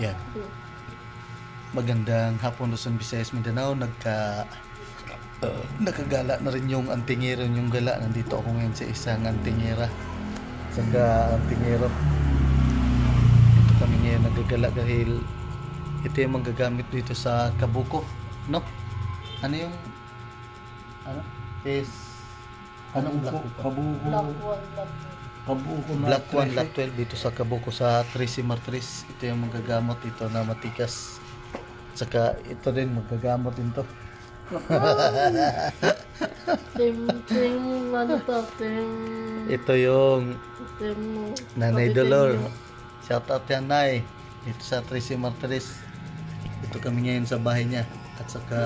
Yan. Magandang hapon, Luzon, Visayas, Mindanao. Nakagala na rin yung antingero, yung gala. Nandito ako ngayon sa isang antingera. Saka antingero. Dito kami ngayon nagagala dahil ito yung magagamit dito sa kabuko. No? Ano yung... Ano? Is... Anong black? Kabuko. Kabuko na Black 1, 13. Black 12 dito sa kabuko sa Tracy Martris. Ito yung magagamot dito na matikas. Saka ito din magagamot din to. Ito yung Nanay Dolor. Shout out yan, Nay. Dito sa Tracy Martris. Ito kami ngayon sa bahay niya. At saka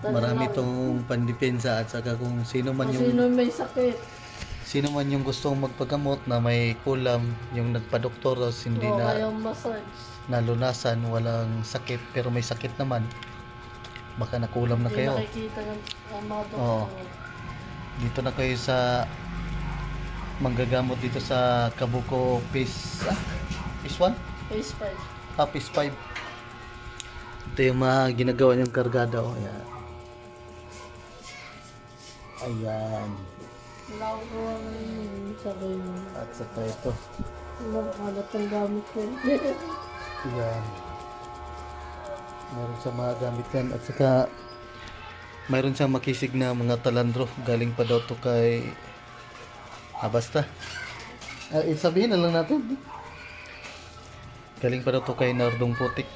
marami itong pandepensa. At saka kung sino man Sino may sakit? yung gustong magpagamot na may kulam, yung nagpa-doktor tapos hindi O na kayang massage. nalunasan, walang sakit pero may sakit naman, baka nakulam na Hindi kayo. nakikita ng mga Oo. doktor. Dito na kayo sa manggagamot dito sa Kabuko Phase 1? Phase 5. Phase 5. Ito yung mga ginagawa niyang kargada. Ayan. Ayan. Wala ko ang sabi mo. At saka ito. Wala kalat ang gamit ko. Ayan. Meron sa mga gamit yan. At saka mayroon siyang makisig na mga talandro. Galing pa daw to kay... basta. Sabihin na lang natin. Galing pa daw to kay Nardong Putik.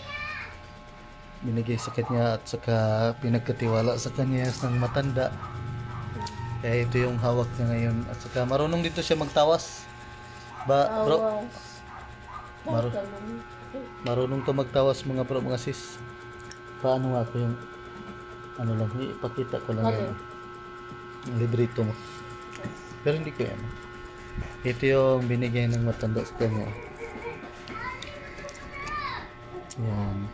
Binigay sa kanya at saka pinagkatiwala sa kanya ng matanda. Kaya ito yung hawak niya ngayon. At saka marunong dito siya magtawas. Bro? Marunong to magtawas mga bro, mga sis. Paano nga ako yung ano lang, ipakita ko lang yan. Yung librito mo. Pero hindi ko yan. Ito yung binigay ng matanda sa kanya. Yan.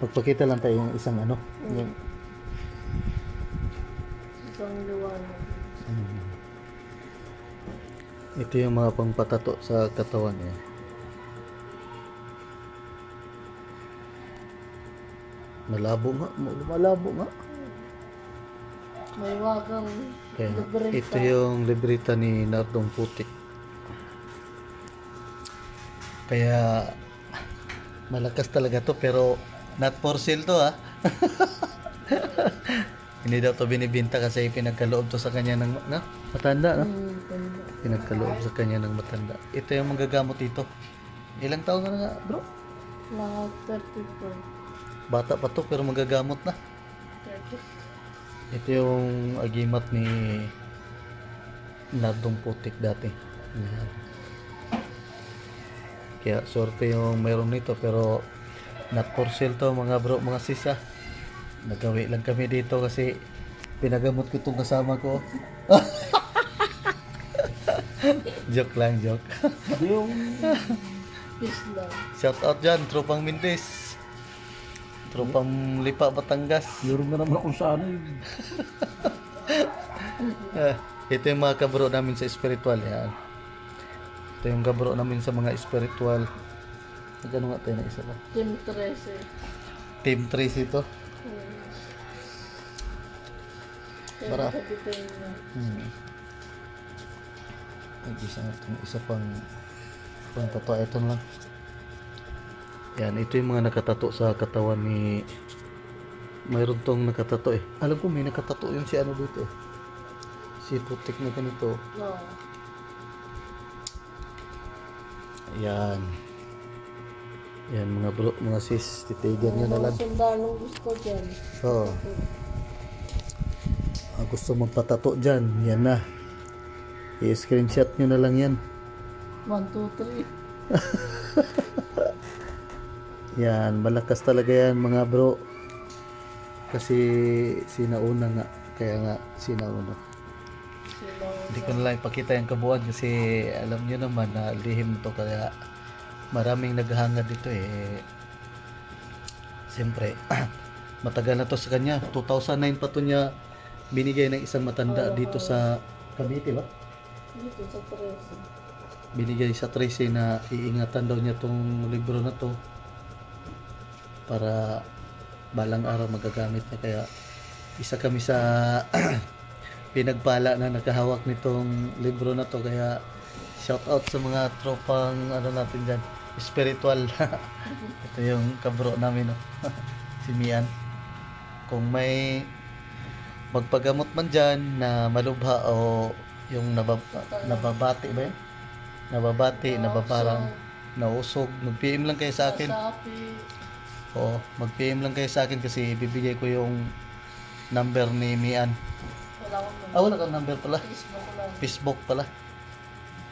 Magpakita lang tayo yung isang ano. Yung, Isang liwanag. ito yung mga pangpatato sa katawan niya. Malabo nga. Malabo nga. May wagang Kaya libreta. ito yung libreta ni Nardong Putik. Kaya malakas talaga to pero not for sale to ha. Hindi daw to binibenta kasi pinagkaloob to sa kanya ng matanda no? Tanda. Pinagkaloob sa kanya ng matanda. Ito yung manggagamot dito. Ilang taon ka na nga bro? Mga 34. Bata pa to pero magagamot na. 30. Ito yung agimat ni Nardong Putik dati. Yan. Kaya sorte yung mayroon nito pero not for sale to mga bro, mga sisa. Nagawi lang kami dito kasi pinagamot ko itong kasama ko. Joke lang, joke. Yung peace lang. Shout out dyan, Tropang Mindes. Tropang Lipa, Batangas. Meron na naman kung saan Ito yung mga kabro namin sa spiritual. Yan. Ito yung kabro namin sa mga spiritual. Nagano nga tayo na isa pa? Team 13. Team 3 ito. Bara. Isa pang tato. Ito lang. Yan, ito yung mga nakatato sa katawan ni... Mayroon tong nakatato eh. Alam ko may nakatato yung si ano dito eh. Si Putik na ganito. No. Yan. Yan mga bro, mga sis, titigan nyo na lang. Sundalong gusto dyan. Oo. Gusto magpatato dyan, yan na. I-screenshot nyo na lang yan. 1, 2, 3. Yan, malakas talaga yan mga bro. Kasi sinauna nga. Kaya nga sinauna. Hindi ko na lang ipakita yung kabuuan kasi alam nyo naman na lihim to kaya maraming naghahangad dito eh. Siyempre, matagal na to sa kanya. 2009 pa to niya binigay ng isang matanda dito sa Cavite ba? Dito sa 13. Binigay sa Tracy na iingatan daw niya tong libro na to para balang araw magagamit niya. Kaya isa kami sa pinagpala na nakahawak nitong libro na to. Kaya shout out sa mga tropang ano natin dyan, spiritual. Ito yung kabro namin, no? Si Mian. Kung may magpagamot man dyan na malubha o yung nababati ba yun? Nababati, nabaparang nausog, mag-PM lang kayo sa akin. Sapi. Oo, mag-PM lang kayo sa akin kasi ibibigay ko yung number ni Mian. Wala akong number. Wala kang number pala. Facebook lang. Facebook pala.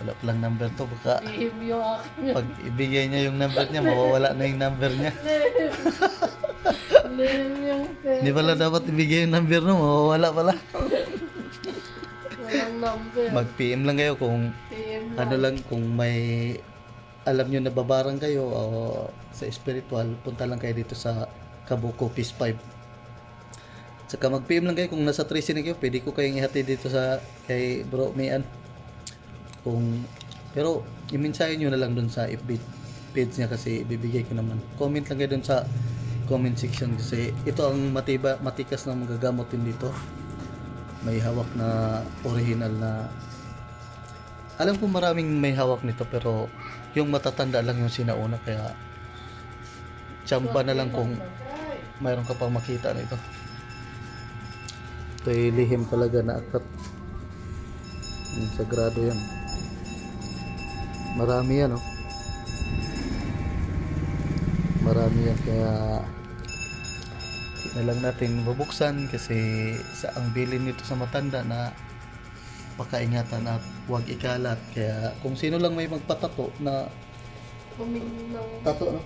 Wala palang number to. Baka Lihim yung aking. pag ibigay niya yung number niya, mawawala na yung number niya. Lihim yung pen. Hindi pala dapat ibigay yung number mo, mawawala pala. Walang number. Mag-PM lang kayo kung PM ano lang, kung may alam nyo na babarang kayo o sa spiritual, punta lang kayo dito sa Kabuko Peace 5. Saka mag-PM lang kayo kung nasa Tracy na kayo, pwede ko kayong ihati dito sa kay Bro Mian. Pero i-mensahe nyo na lang dun sa FB page niya kasi ibibigay ko naman. Comment lang kayo dun sa comment section kasi ito ang matikas na magagamot din dito. May hawak na original na, alam ko maraming may hawak nito pero yung matatanda lang yung sinauna, kaya tsamba na lang kung mayroon ka pang makita nito. Ito ay lihim talaga na akat. Yung sagrado yan. Marami yan, oh. Marami yan, kaya hindi na lang natin bubuksan kasi sa ang bilin nito sa matanda na pakaingatan at huwag ikalat. Kaya kung sino lang may magpatato na Humingi ng tato, no?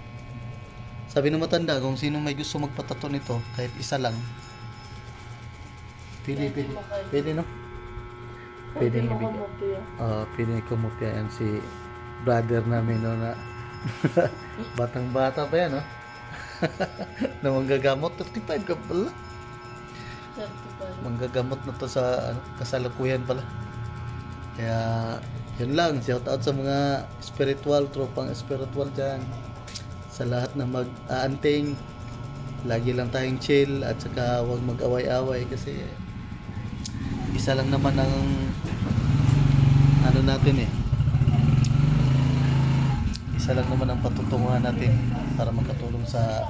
Sabi ng matanda, kung sino may gusto magpatato nito, kahit isa lang, pwede, no? Pwede ibigay. makamopya. Pwede kumupya yan si brother namin, no, na batang bata pa yan, no? Na manggagamot, 35 ka pala. 35. Manggagamot na to sa kasalukuyan pala. Kaya yun lang, shout out sa mga spiritual, tropang spiritual dyan, sa lahat na mag-aanting. Lagi lang tayong chill at saka huwag mag-away-away kasi isa lang naman ang ano natin, isa lang naman ang patutunguhan natin para makatulong sa